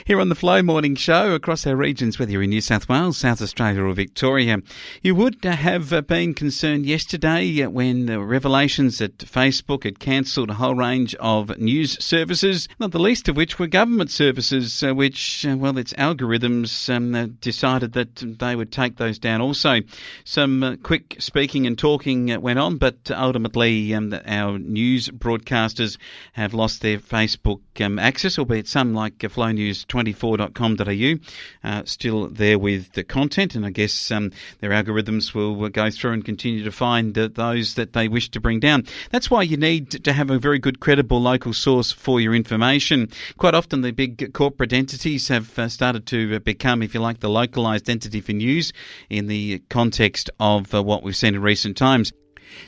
Here on the Flow Morning Show across our regions, whether you're in New South Wales, South Australia or Victoria. You would have been concerned yesterday when the revelations that Facebook had cancelled a whole range of news services, not the least of which were government services, which, its algorithms decided that they would take those down also. Some quick speaking and talking went on, but ultimately our news broadcasters have lost their Facebook access, albeit some like flownews24.com.au still there with the content, and I guess their algorithms will go through and continue to find those that they wish to bring down. That's why you need to have a very good, credible local source for your information. Quite often the big corporate entities have started to become, if you like, the localised entity for news in the context of what we've seen in recent times.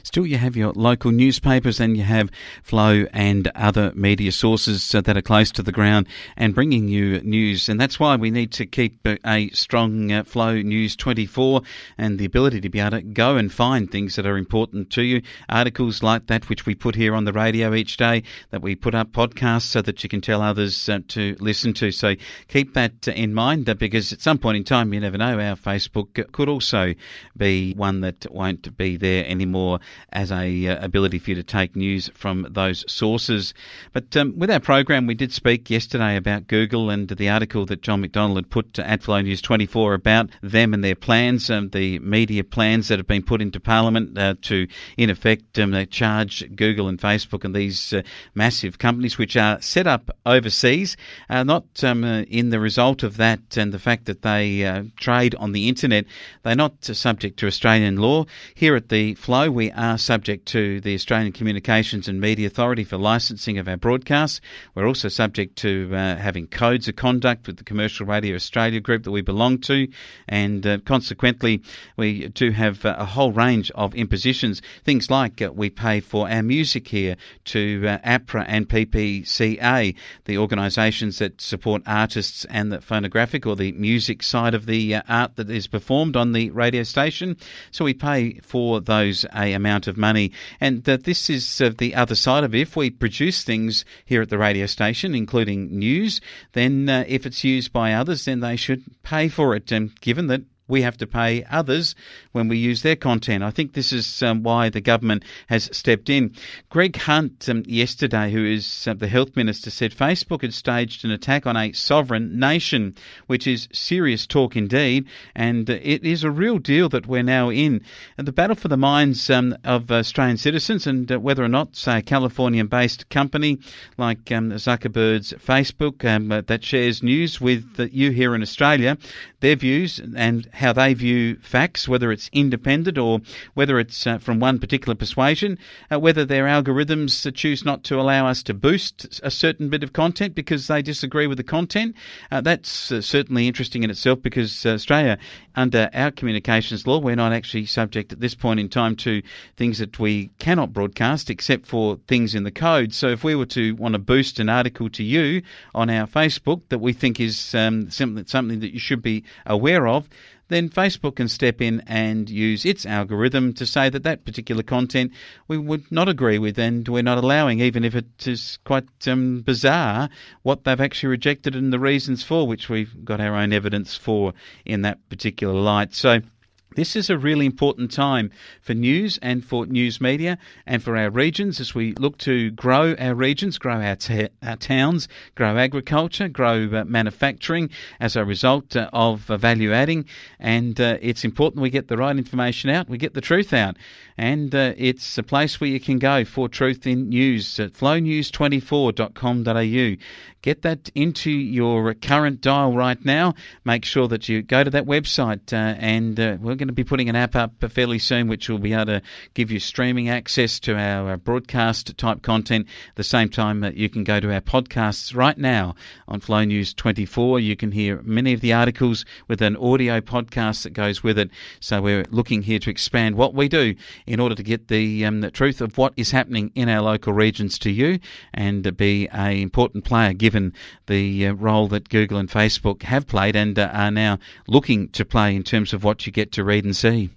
Still, you have your local newspapers and you have Flow and other media sources that are close to the ground and bringing you news. And that's why we need to keep a strong Flow News 24 and the ability to be able to go and find things that are important to you. Articles like that which we put here on the radio each day, that we put up podcasts so that you can tell others to listen to. So keep that in mind because at some point in time, you never know, our Facebook could also be one that won't be there anymore as a ability for you to take news from those sources. But with our program, we did speak yesterday about Google and the article that John McDonnell had put at Flow News 24 about them and their plans, the media plans that have been put into Parliament to, in effect, charge Google and Facebook and these massive companies which are set up overseas, not in the result of that and the fact that they trade on the internet. They're not subject to Australian law. Here at the Flow, we are subject to the Australian Communications and Media Authority for licensing of our broadcasts. We're also subject to having codes of conduct with the Commercial Radio Australia group that we belong to, and consequently we do have a whole range of impositions. Things like we pay for our music here to APRA and PPCA, the organisations that support artists and the phonographic or the music side of the art that is performed on the radio station. So we pay for those a amount of money, and this is the other side of it. If we produce things here at the radio station, including news, then if it's used by others, then they should pay for it, given that we have to pay others when we use their content. I think this is why the government has stepped in. Greg Hunt yesterday, who is the health minister, said Facebook had staged an attack on a sovereign nation, which is serious talk indeed, and it is a real deal that we're now in. And the battle for the minds of Australian citizens, and whether or not, say, a Californian-based company like Zuckerberg's Facebook that shares news with you here in Australia, their views and how they view facts, whether it's independent or whether it's from one particular persuasion, whether their algorithms choose not to allow us to boost a certain bit of content because they disagree with the content. That's certainly interesting in itself, because Australia, under our communications law, we're not actually subject at this point in time to things that we cannot broadcast except for things in the code. So if we were to want to boost an article to you on our Facebook that we think is something that you should be aware of, then Facebook can step in and use its algorithm to say that that particular content we would not agree with and we're not allowing, even if it is quite bizarre what they've actually rejected and the reasons for, which we've got our own evidence for in that particular light. So this is a really important time for news and for news media and for our regions as we look to grow our regions, grow our towns, grow agriculture, grow manufacturing as a result of value adding. And it's important we get the right information out, we get the truth out. And it's a place where you can go for truth in news at flownews24.com.au. Get that into your current dial right now. Make sure that you go to that website and we're going to be putting an app up fairly soon which will be able to give you streaming access to our broadcast type content. At the same time, you can go to our podcasts right now on Flow News 24. You can hear many of the articles with an audio podcast that goes with it. So we're looking here to expand what we do in order to get the truth of what is happening in our local regions to you and be an important player given the role that Google and Facebook have played and are now looking to play in terms of what you get to read and see.